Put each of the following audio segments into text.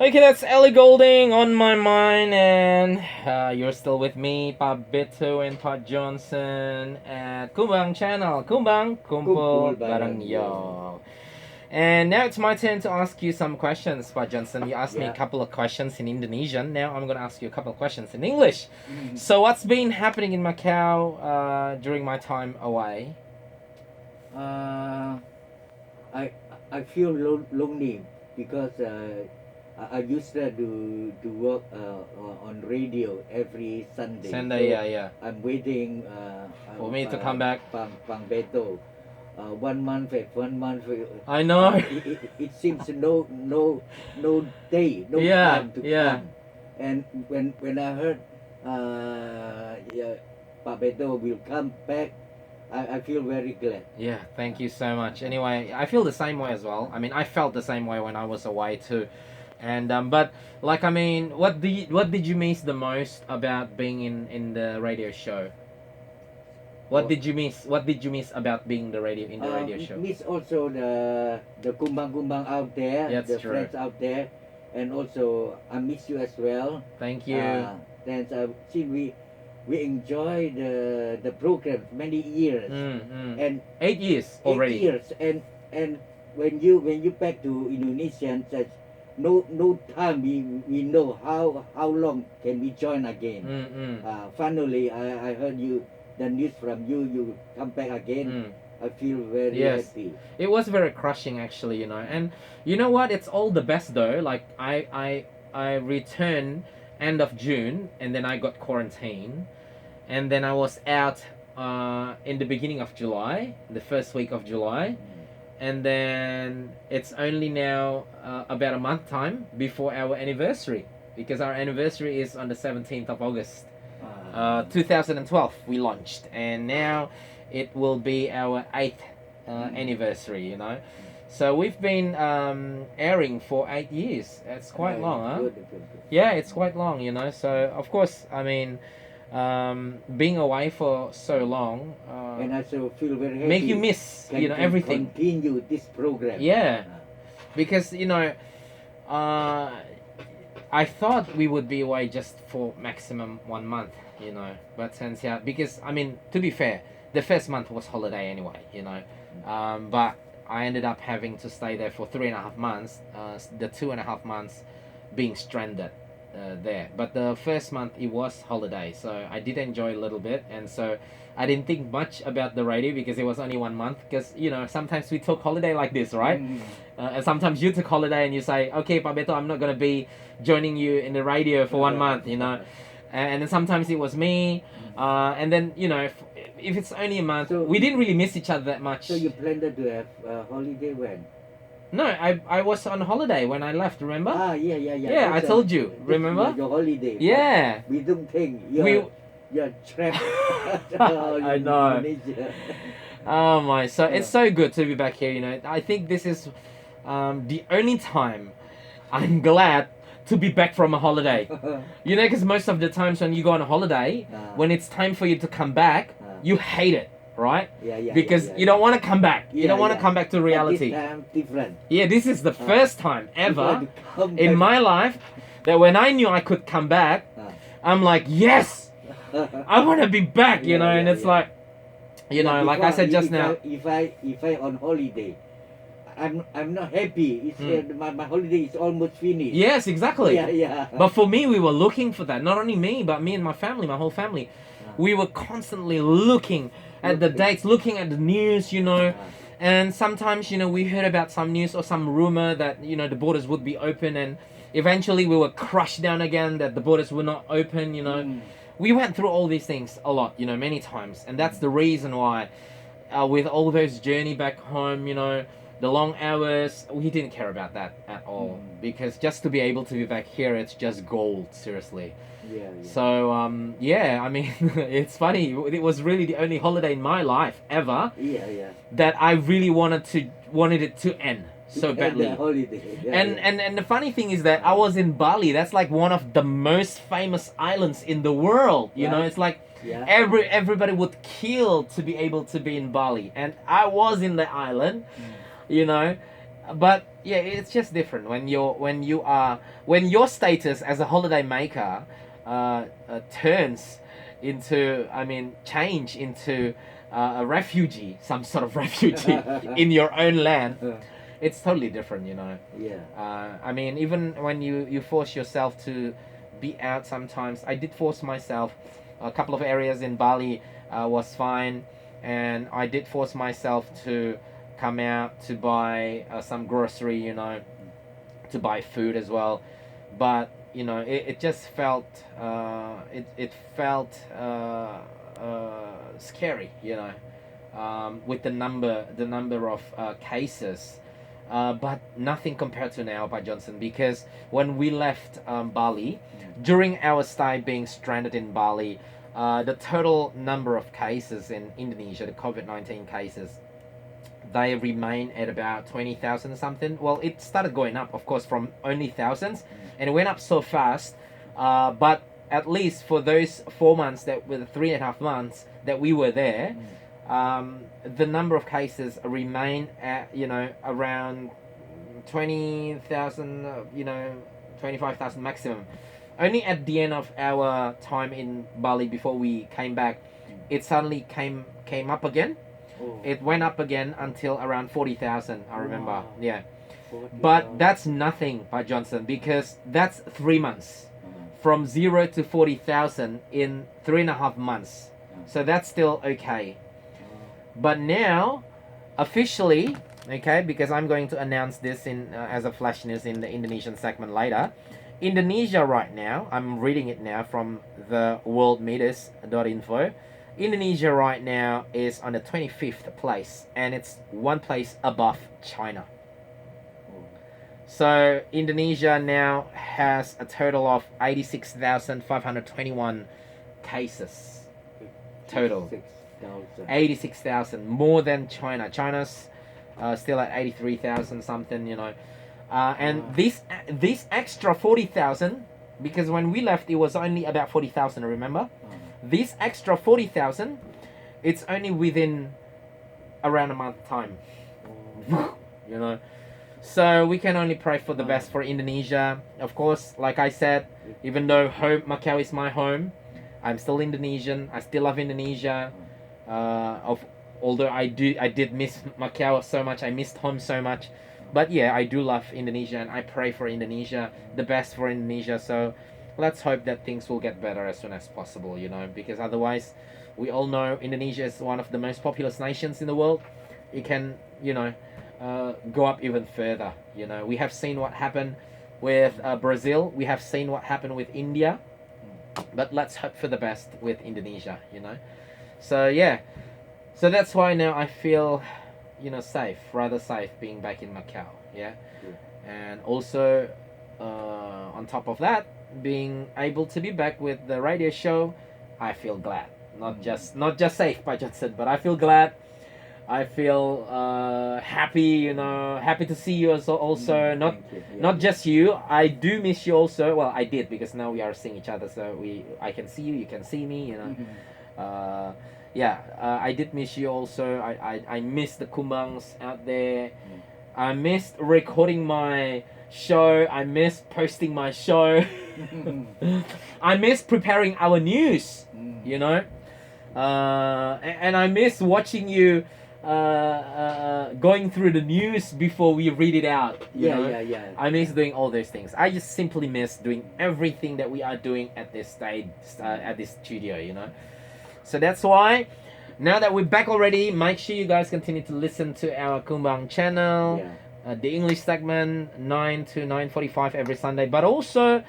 Okay, that's Ellie Golding on my mind, and you're still with me, Pa Beto and Pa Johnson at Kumbang channel. Kumbang, kumpul bareng yo. And now it's my turn to ask you some questions, Pa Johnson. You asked me a couple of questions in Indonesian. Now I'm going to ask you a couple of questions in English. So what's been happening in Macau during my time away? I feel lonely because I used to work on radio every Sunday. Sunday, So yeah. I'm waiting For me to come back. Pang Beto. 1 month, 1 month. I know. It seems no day, no time to come. And when I heard Pa Beto will come back, I feel very glad. Yeah, thank you so much. Anyway, I feel the same way as well. I mean, I felt the same way when I was away too. And but like, I mean, what did you miss the most about being in the radio show? What did you miss about being in the radio show? Miss also the kumbang out there, That's the true. friends out there, and also I miss you as well. Thank you. Then see we enjoy the program many years and 8 years already. 8 years and when you back to Indonesia and says no time we know how long can we join again. Finally I heard the news from you come back again. I feel very happy. It was very crushing actually, you know. And you know what? It's all the best though. Like I returned end of June, and then I got quarantined, and then I was out in the beginning of July, the first week of July, and then it's only now about a month time before our anniversary, because our anniversary is on the 17th of August. 2012 we launched, and now it will be our 8th anniversary, you know. So we've been airing for 8 years. That's quite long, huh? Good. Yeah, it's quite long, you know. So of course, I mean, being away for so long And I also feel very happy. make you miss, you know, everything. Continue this program. Yeah, because you know, I thought we would be away just for maximum 1 month, you know, but turns out, because I mean, to be fair, the first month was holiday anyway, you know, but I ended up having to stay there for 3.5 months, the 2.5 months being stranded there. But the first month it was holiday, so I did enjoy a little bit, and so I didn't think much about the radio because it was only 1 month. Because you know, sometimes we took holiday like this, right? And sometimes you took holiday and you say, okay, Pa Beto, I'm not gonna be joining you in the radio for 1 month, you know. And then sometimes it was me, and then you know, if it's only a month, So we didn't really miss each other that much. So you planned to have holiday when? No, I was on holiday when I left. Remember? Yeah. Yeah, I told you. Remember? Your holiday. Yeah. We don't think you're trapped. I know. Indonesia. Oh my! So it's so good to be back here. You know, I think this is the only time I'm glad to be back from a holiday. You know, because most of the times when you go on a holiday, when it's time for you to come back, you hate it, right? Because you don't want to come back. You don't want to come back to reality. But this time different. Yeah, this is the first time ever Come in back. my life that when I knew I could come back, I'm like, yes, I want to be back, you know. And it's like, you know, like I said just now. If I on holiday, I'm not happy. It's my holiday is almost finished. Yes, exactly. Yeah. But for me, we were looking for that. Not only me, but me and my family, my whole family. We were constantly looking at the dates, looking at the news, you know. And sometimes, you know, we heard about some news or some rumor that, you know, the borders would be open, and eventually we were crushed down again that the borders were not open, you know. We went through all these things a lot, you know, many times. And that's the reason why, with all those journey back home, you know, the long hours, we didn't care about that at all. Because just to be able to be back here, it's just gold, seriously. Yeah. So, I mean, it's funny. It was really the only holiday in my life ever that I really wanted it to end so badly. The holiday. And the funny thing is that I was in Bali. That's like one of the most famous islands in the world. You know, it's like everybody would kill to be able to be in Bali, and I was in the island. You know, But yeah, it's just different when when your status as a holiday maker turns into, I mean, change into a refugee, some sort of refugee in your own land. It's totally different, you know. Yeah. I mean, even when you force yourself to be out sometimes, I did force myself. A couple of areas in Bali was fine, and I did force myself to come out to buy some grocery, you know, to buy food as well. But you know, it just felt it felt scary, you know, with the number of cases. But nothing compared to now by Johnson, because when we left Bali, during our stay being stranded in Bali, the total number of cases in Indonesia, the COVID-19 cases, they remain at about 20,000 something. Well, it started going up, of course, from only thousands, and it went up so fast. But at least for those 4 months, that were the 3.5 months that we were there, the number of cases remain at, you know, around 20,000, 25,000 maximum. Only at the end of our time in Bali before we came back, it suddenly came up again. Oh. It went up again until around 40,000, I remember. Wow. Yeah. 40,000. But that's nothing by Johnson, because that's 3 months. From 0 to 40,000 in 3.5 months. So that's still okay. But now, officially, okay, because I'm going to announce this in as a flash news in the Indonesian segment later. Indonesia right now, I'm reading it now from the worldmeters.info. Indonesia right now is on the 25th place, and it's one place above China. So Indonesia now has a total of 86,521 cases. Total. 86,000, more than China. China's still at 83,000 something, you know. And this extra 40,000, because when we left it was only about 40,000, remember? This extra 40,000, it's only within around a month time. You know. So we can only pray for the best for Indonesia. Of course, like I said, even though Macau is my home, I'm still Indonesian. I still love Indonesia. Although I did miss Macau so much. I missed home so much. But yeah, I do love Indonesia, and I pray for Indonesia, the best for Indonesia. So let's hope that things will get better as soon as possible, you know, because otherwise, we all know Indonesia is one of the most populous nations in the world. It can, you know, go up even further. You know, we have seen what happened with Brazil. We have seen what happened with India. But let's hope for the best with Indonesia, you know. So yeah, so that's why now I feel, you know, rather safe being back in Macau. Yeah, and also on top of that, being able to be back with the radio show, I feel glad. Not just safe by Johnson, but I feel glad. I feel happy, you know, happy to see you also. Not just you. I do miss you also. Well, I did, because now we are seeing each other, so I can see you, you can see me, you know. I did miss you also. I miss the kumbangs out there. I missed recording my show. I miss posting my show. I miss preparing our news, you know. And I miss watching you going through the news before we read it out. You know? I miss doing all those things. I just simply miss doing everything that we are doing at this stage, at this studio, you know. So that's why, now that we're back already, make sure you guys continue to listen to our Kumbang channel, the English segment, 9 to 9:45 every Sunday. But also,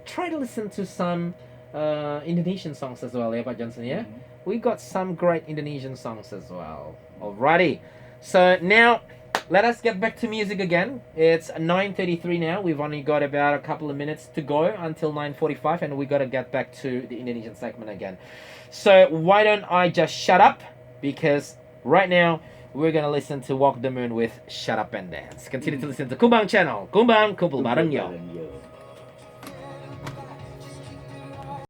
try to listen to some Indonesian songs as well, yeah, Pak Johnson, yeah? We got some great Indonesian songs as well. Alrighty, so now let us get back to music again. It's 9:33 now. We've only got about a couple of minutes to go until 9:45, and we got to get back to the Indonesian segment again. So why don't I just shut up, because right now we're gonna listen to Walk the Moon with Shut Up and Dance. Continue to listen to Kumbang channel. Kumbang, kumpul bareng yo.